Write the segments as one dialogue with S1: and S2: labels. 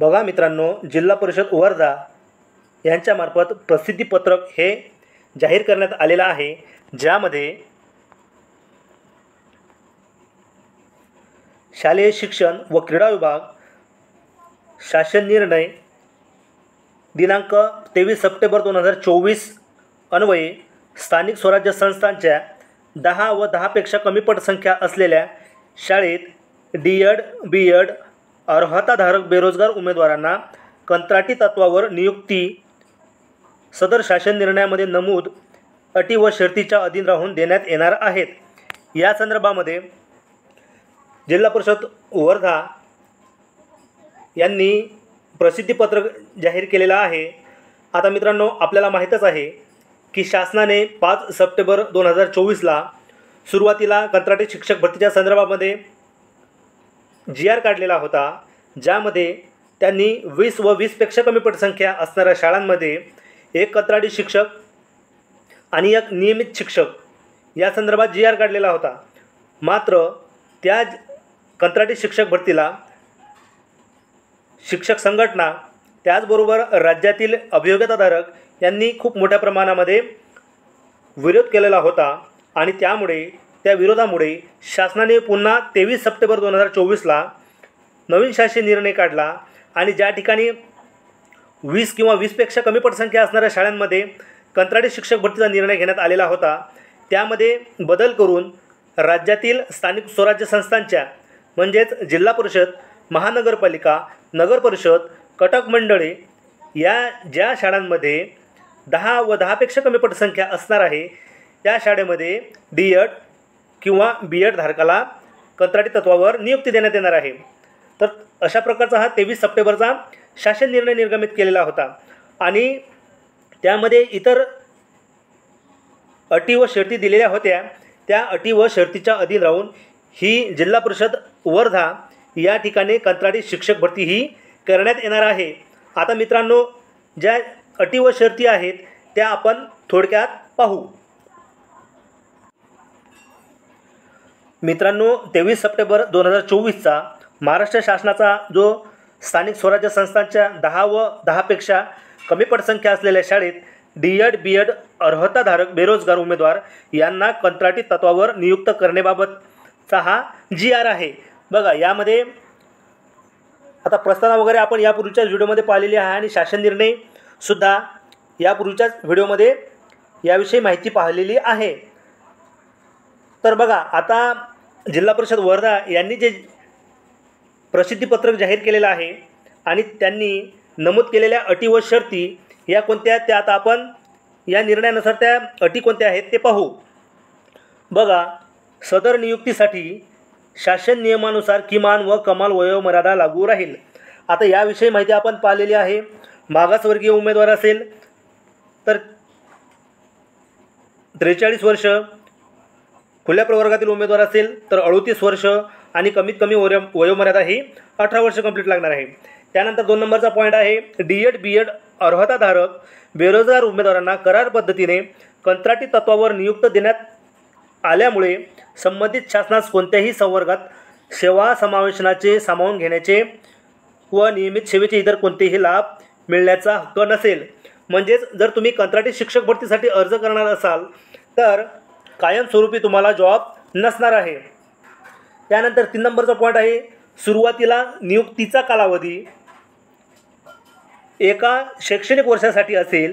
S1: बघा मित्रांनो, जिल्हा परिषद वर्धा यांच्यामार्फत प्रसिद्धीपत्रक हे जाहीर करण्यात आलेलं आहे, ज्यामध्ये शालेय शिक्षण व क्रीडा विभाग शासन निर्णय दिनांक 23 सप्टेंबर 2024 अन्वये स्थानिक स्वराज्य संस्थांच्या 10 व 10पेक्षा कमी पटसंख्या असलेल्या शाळेत डी.एड. बी.एड. अर्हताधारक बेरोजगार उमेदवारांना कंत्राटी तत्वावर नियुक्ती सदर शासन निर्णयामध्ये नमूद अटी व शर्तीच्या अधीन राहून देण्यात येणार आहेत। या संदर्भामध्ये जिल्हा परिषद वर्धा यांनी प्रसिद्धीपत्रक जाहीर केलेलं आहे। आता मित्रांनो, आपल्याला माहीतच आहे की शासनाने 5 सप्टेंबर 2024ला सुरुवातीला कंत्राटी शिक्षक भरतीच्या संदर्भामध्ये जी.आर. काढलेला होता, ज्यामध्ये त्यांनी 20 व 20पेक्षा कमी पटसंख्या असणाऱ्या शाळांमध्ये एक कंत्राटी शिक्षक आणि एक नियमित शिक्षक या संदर्भात जी.आर. काढलेला होता। मात्र त्या कंत्राटी शिक्षक भरतीला शिक्षक संघटना त्याचबरोबर राज्यातील अभियोग्यताधारक यांनी खूप मोठ्या प्रमाणामध्ये विरोध केलेला होता आणि त्या विरोधामुळे शासनाने पुन्हा 23 सप्टेंबर 2024ला नवीन शासन निर्णय काढला आणि ज्या ठिकाणी 20 किंवा 20पेक्षा कमी पटसंख्या असणाऱ्या शाळांमध्ये कंत्राटी शिक्षक भरतीचा निर्णय घेण्यात आलेला होता, त्यामध्ये बदल करून राज्यातील स्थानिक स्वराज्य संस्थांच्या म्हणजेच जिल्हा परिषद, महानगरपालिका, नगर परिषद, कटक मंडळे या ज्या शाळांमध्ये 10 व 10पेक्षा कमी पटसंख्या असणार आहे, त्या शाळेमध्ये डी.एड. किंवा बी.एड. धारकाला कंत्राटी तत्वावर नियुक्ती देण्यात येणार आहे। तर अशा प्रकारचा हा 23 सप्टेंबरचा शासन निर्णय निर्गमित केलेला होता आणि त्यामध्ये इतर अटी व शर्ती दिलेल्या होत्या। त्या अटी व शर्तीच्या अधीन राहून ही जिल्हा परिषद वर्धा या ठिकाणी कंत्राटी शिक्षक भरती ही करण्यात येणार आहे। आता मित्रांनो, ज्या अटी व शर्ती आहेत त्या आपण थोडक्यात पाहू। मित्रांनो, 23 सप्टेंबर 2024चा महाराष्ट्र शासनाचा जो स्थानिक स्वराज्य संस्थांच्या 10 व 10पेक्षा कमी पटसंख्या असलेल्या शाळेत डी.एड. बी.एड. अर्हताधारक बेरोजगार उमेदवार यांना कंत्राटी तत्वावर नियुक्त करण्याबाबतचा हा जी.आर. आहे। बघा, यामध्ये आता प्रस्तावना वगैरे आपण यापूर्वीच्याच व्हिडिओमध्ये पाहिलेली आहे आणि शासन निर्णयसुद्धा यापूर्वीच्याच व्हिडिओमध्ये याविषयी माहिती पाहिलेली आहे। तर बघा, आता जिल्हा परिषद वर्धा यांनी जे प्रसिद्धीपत्रक जाहीर केलेलं आहे आणि त्यांनी नमूद केलेल्या अटी व शर्ती या कोणत्या, त्या आता आपण या निर्णयानुसार त्या अटी कोणत्या आहेत ते पाहू। बघा, सदर नियुक्तीसाठी शासन नियमानुसार किमान व कमाल वयोमर्यादा लागू राहील। आता याविषयी माहिती आपण पाहिलेली आहे। मागासवर्गीय उमेदवार असेल तर 43 वर्ष, खुल्या प्रवर्गातील उमेदवार असेल तर 38 वर्ष आणि कमीत कमी वयोमर्यादा ही 18 वर्ष कंप्लीट लागणार आहे। त्यानंतर 2 नंबरचा पॉईंट आहे, डी.एड. बी.एड. अर्हताधारक बेरोजगार उमेदवारांना करार पद्धतीने कंत्राटी तत्वावर नियुक्त देण्यात आल्यामुळे संबंधित शासनास कोणत्याही संवर्गात सेवा समावेशनाचे सामावून घेण्याचे व नियमित सेवेचे इतर कोणतेही लाभ मिळण्याचा हक्क नसेल। म्हणजेच जर तुम्ही कंत्राटी शिक्षक भरतीसाठी अर्ज करणार असाल तर कायमस्वरूपी तुम्हाला जॉब नसणार आहे। त्यानंतर 3 नंबरचा पॉईंट आहे, सुरुवातीला नियुक्तीचा कालावधी एका शैक्षणिक वर्षासाठी असेल,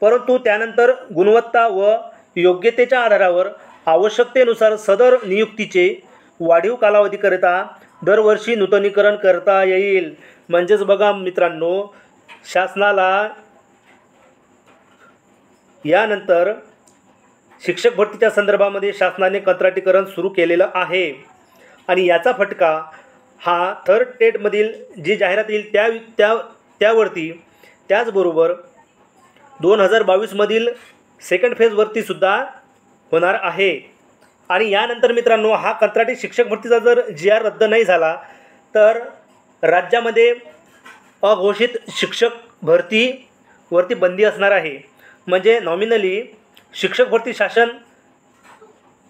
S1: परंतु त्यानंतर गुणवत्ता व योग्यतेच्या आधारावर आवश्यकतेनुसार सदर नियुक्तीचे वाढीव कालावधीकरिता दरवर्षी नूतनीकरण करता येईल। म्हणजेच बघा मित्रांनो, शासनाला यानंतर शिक्षक भरतीच्या संदर्भामध्ये शासनाने कंत्राटीकरण सुरू केलेलं आहे आणि याचा फटका हा थर्ड स्टेटमधील जी जाहिरात येईल त्यावरती, त्याचबरोबर 2022मधील सेकंड फेजवरती सुद्धा होणार आहे। आणि यानंतर मित्रांनो, हा कंत्राटी शिक्षक भरतीचा जर जी.आर. रद्द नाही झाला तर राज्यामध्ये अघोषित शिक्षक भरतीवरती बंदी असणार आहे। म्हणजे नॉमिनली शिक्षक भरती शासन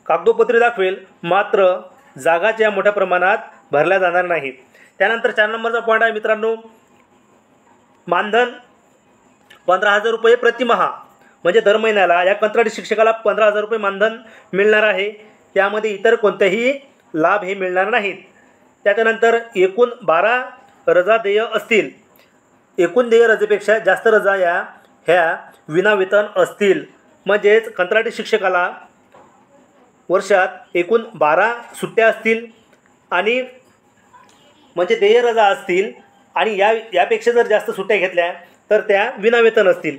S1: कागदोपत्री दाखवेल, मात्र जागाच्या मोठ्या प्रमाणात भरल्या जाणार नाहीत। त्यानंतर 4 नंबरचा पॉईंट आहे मित्रांनो, मानधन 15,000 रुपये प्रतिमहा, म्हणजे दर महिन्याला या कंत्राटी शिक्षकाला 15,000 रुपये मानधन मिळणार आहे. त्यामध्ये इतर कोणतेही लाभ हे मिळणार नाहीत. त्याच्यानंतर एकूण 12 रजा देय असतील. एकूण देय रजेपेक्षा जास्त रजा ह्या विनावेतन असतील. म्हणजेच कंत्राटी शिक्षकाला वर्षात एकूण 12 सुट्ट्या असतील आणि म्हणजे देय रजा असतील आणि यापेक्षा जर जास्त सुट्ट्या घेतल्या तर त्या विनावेतन असतील.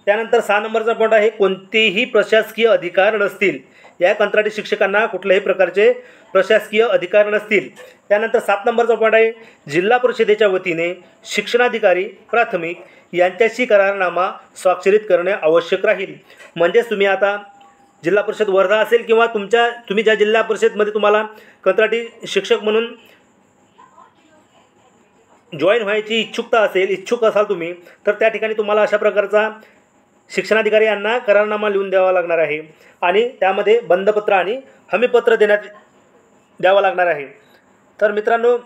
S1: त्यानंतर 6 नंबरचा पॉईंट आहे, कोणतेही प्रशासकीय अधिकार नसतील. या कंत्राटी शिक्षकांना कुठल्याही प्रकारचे प्रशासकीय अधिकार नसतील. त्यानंतर 7 नंबरचा पॉईंट आहे, जिल्हा परिषदेच्या वतीने शिक्षणाधिकारी प्राथमिक यांच्याशी करारनामा स्वाक्षरित करणे आवश्यक राहील. म्हणजेच तुम्ही आता जिल्हा परिषद वर्धा असेल किंवा तुम्ही ज्या जिल्हा परिषदमध्ये तुम्हाला कंत्राटी शिक्षक म्हणून जॉईन व्हायची इच्छुक असाल तुम्ही, तर त्या ठिकाणी तुम्हाला अशा प्रकारचा शिक्षणाधिकारी यांना करारनामा लिहून द्यावा लागणार आहे आणि त्यामध्ये बंधपत्र आणि हमीपत्र द्यावा लागणार आहे. तर मित्रांनो,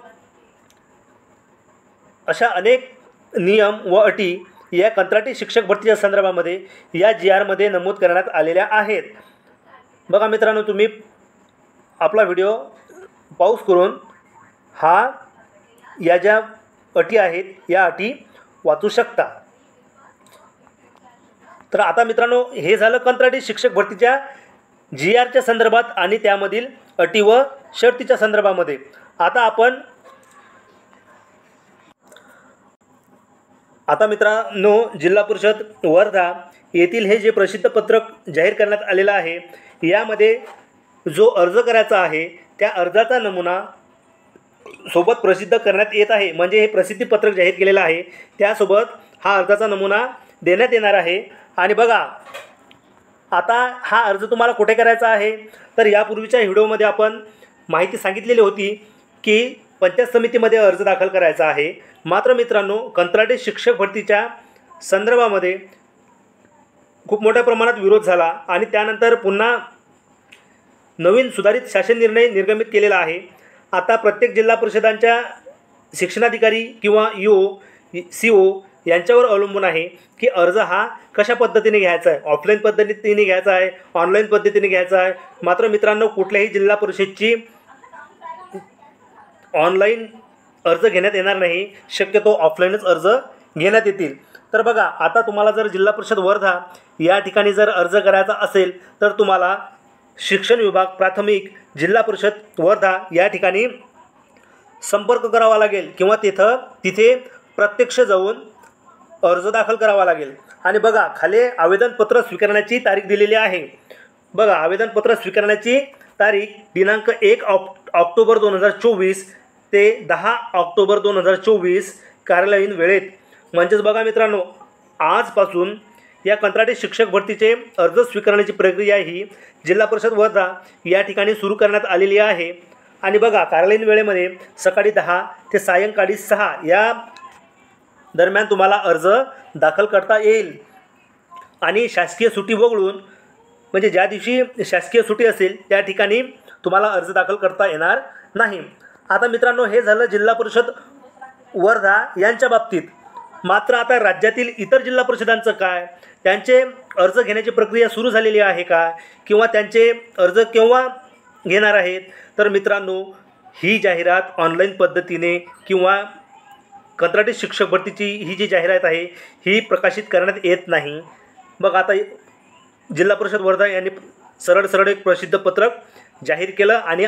S1: अशा अनेक नियम व अटी या कंत्राटी शिक्षक भरतीच्या संदर्भामध्ये या GR मध्ये नमूद करण्यात आलेल्या आहेत. बघा मित्रांनो, तुम्ही आपला व्हिडिओ पॉज करून या ज्या अटी आहेत या अटी वाचू शकता. तर आता मित्रांनो, हे झालं कंत्राटी शिक्षक भरतीच्या GRच्या संदर्भात आणि त्यामधील अटी व शर्तीच्या संदर्भामध्ये. आता मित्रांनो, जिल्हा परिषद वर्धा येथील हे जे प्रसिद्ध पत्रक जाहीर करण्यात आलेलं आहे, यामध्ये जो अर्ज करायचा आहे त्या अर्जाचा नमुना सोबत प्रसिद्ध करण्यात येत आहे. म्हणजे हे प्रसिद्धी पत्रक जाहीर केलेलं आहे, त्यासोबत हा अर्जाचा नमुना देण्यात येणार आहे. आणि बघा, आता हा अर्ज तुम्हाला कुठे करायचा आहे, तर यापूर्वीच्या व्हिडिओमध्ये आपण माहिती सांगितलेली होती की पंचायत समितीमध्ये अर्ज दाखल करायचा आहे. मात्र मित्रांनो, कंत्राटी शिक्षक भरतीच्या संदर्भामध्ये खूप मोठ्या प्रमाणात विरोध झाला आणि त्यानंतर पुन्हा नवीन सुधारित शासन निर्णय निर्गमित केलेला आहे. आता प्रत्येक जिल्हा परिषदांच्या शिक्षणाधिकारी किंवा CO यांच्यावर अवलंबून आहे की अर्ज हा कशा पद्धतीने घ्यायचा आहे, ऑफलाईन पद्धतीने घ्यायचा आहे, ऑनलाईन पद्धतीने घ्यायचा आहे. मात्र मित्रांनो, कुठल्याही जिल्हा परिषदची ऑनलाईन अर्ज घेण्यात येणार नाही, शक्यतो ऑफलाईनच अर्ज घेण्यात येतील. तर बघा, आता तुम्हाला जर जिल्हा परिषद वर्धा या ठिकाणी जर अर्ज करायचा असेल तर तुम्हाला शिक्षण विभाग प्राथमिक जिल्हा परिषद वर्धा या ठिकाणी संपर्क करावा लागेल किंवा तिथे प्रत्यक्ष जाऊन अर्ज दाखल करावा लागेल. आणि बघा, खाली आवेदनपत्र स्वीकारण्याची तारीख दिलेली आहे. बघा, आवेदनपत्र स्वीकारण्याची तारीख दिनांक 1 ऑक्टोबर 2024 ते 10 ऑक्टोबर 2024 कार्यालयीन वेळेत. म्हणजेच बघा मित्रांनो, आजपासून या कंत्राटी शिक्षक भरतीचे अर्ज स्वीकारण्याची प्रक्रिया ही जिल्हा परिषद वर्धा या ठिकाणी सुरू करण्यात आलेली आहे. आणि बघा, कार्यालयीन वेळेमध्ये सकाळी 10 ते सायंकाळी 6 या दरम्यान तुम्हाला अर्ज दाखल करता येईल. आणि शासकीय सुट्टी वगळून, म्हणजे ज्या दिवशी शासकीय सुट्टी असेल त्या ठिकाणी तुम्हाला अर्ज दाखल करता येणार नाही. आता मित्रांनो, हे झालं जिल्हा परिषद वर्धा यांच्या बाबतीत. मात्र आता राज्यातील इतर जिल्हा परिषदांचं काय, त्यांचे अर्ज घेण्याची प्रक्रिया सुरू झालेली आहे का, किंवा त्यांचे अर्ज केव्हा घेणार आहेत, तर मित्रांनो, ही जाहिरात ऑनलाईन पद्धतीने किंवा कंत्राटी शिक्षक भरतीची ही जी जाहिरात आहे ही प्रकाशित करण्यात येत नाही. बघ, आता जिल्हा परिषद वर्धा यांनी सरळ एक प्रसिद्ध पत्रक जाहीर केलं आणि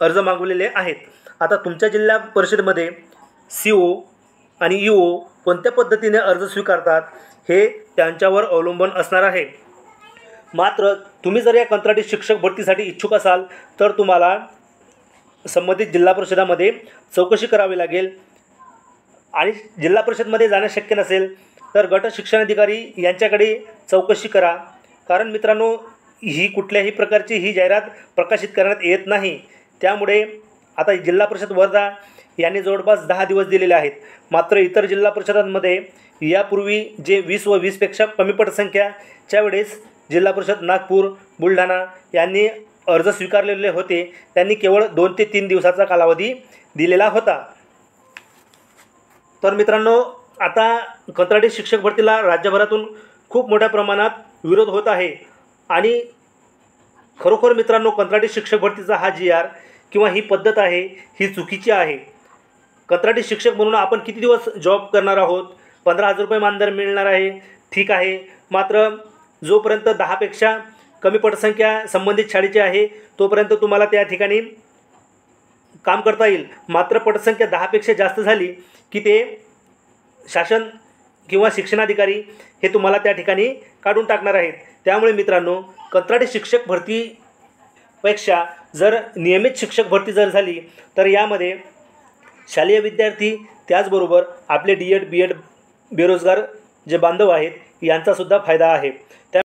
S1: अर्ज मागवलेले आहेत. आता तुमच्या जिल्हा परिषदेमध्ये CO आणि EO कोणत्या पद्धतीने अर्ज स्वीकारतात हे त्यांच्यावर अवलंबून असणार आहे. मात्र तुम्ही जर या कंत्राटी शिक्षक भरतीसाठी इच्छुक असाल तर तुम्हाला संबंधित जिल्हा परिषदामध्ये चौकशी करावी लागेल. आणि जिल्हा परिषदमध्ये जाणं शक्य नसेल तर गट शिक्षणाधिकारी यांच्याकडे चौकशी करा. कारण मित्रांनो, ही कुठल्याही प्रकारची ही जाहिरात प्रकाशित करण्यात येत नाही. त्यामुळे आता जिल्हा परिषद वर्धा यांनी जवळपास 10 दिवस दिलेले आहेत. मात्र इतर जिल्हा परिषदांमध्ये यापूर्वी जे 20 व 20पेक्षा कमी पटसंख्याच्या वेळेस जिल्हा परिषद नागपूर, बुलढाणा यांनी अर्ज स्वीकारलेले होते, त्यांनी केवळ 2 ते 3 दिवसाचा कालावधी दिलेला होता. तर मित्रांनो, आता कंत्राटी शिक्षक भरतीला राज्यभरातून खूप मोठ्या प्रमाणात विरोध होत आहे आणि खरोखर मित्रांनो, कंत्राटी शिक्षक भरतीचा हा GR किंवा ही पद्धत आहे ही चुकीची आहे. कंत्राटी शिक्षक म्हणून आपण किती दिवस जॉब करणार आहोत? 15,000 रुपये मानधन मिळणार आहे, ठीक आहे. मात्र जोपर्यंत 10पेक्षा कमी पटसंख्या संबंधित शाळेची आहे तोपर्यंत तुम्हाला त्या ठिकाणी काम करता येईल. मात्र पटसंख्या 10पेक्षा जास्त झाली की ते शासन किंवा शिक्षणाधिकारी हे तुम्हाला त्या ठिकाणी काढून टाकणार आहेत. त्यामुळे मित्रांनो, कंत्राटी शिक्षक भरतीपेक्षा जर नियमित शिक्षक भरती जर झाली तर यामध्ये शालेय विद्यार्थी त्याचबरोबर आपले DED BED बेरोजगार जे बांधव आहेत यांचासुद्धा फायदा आहे.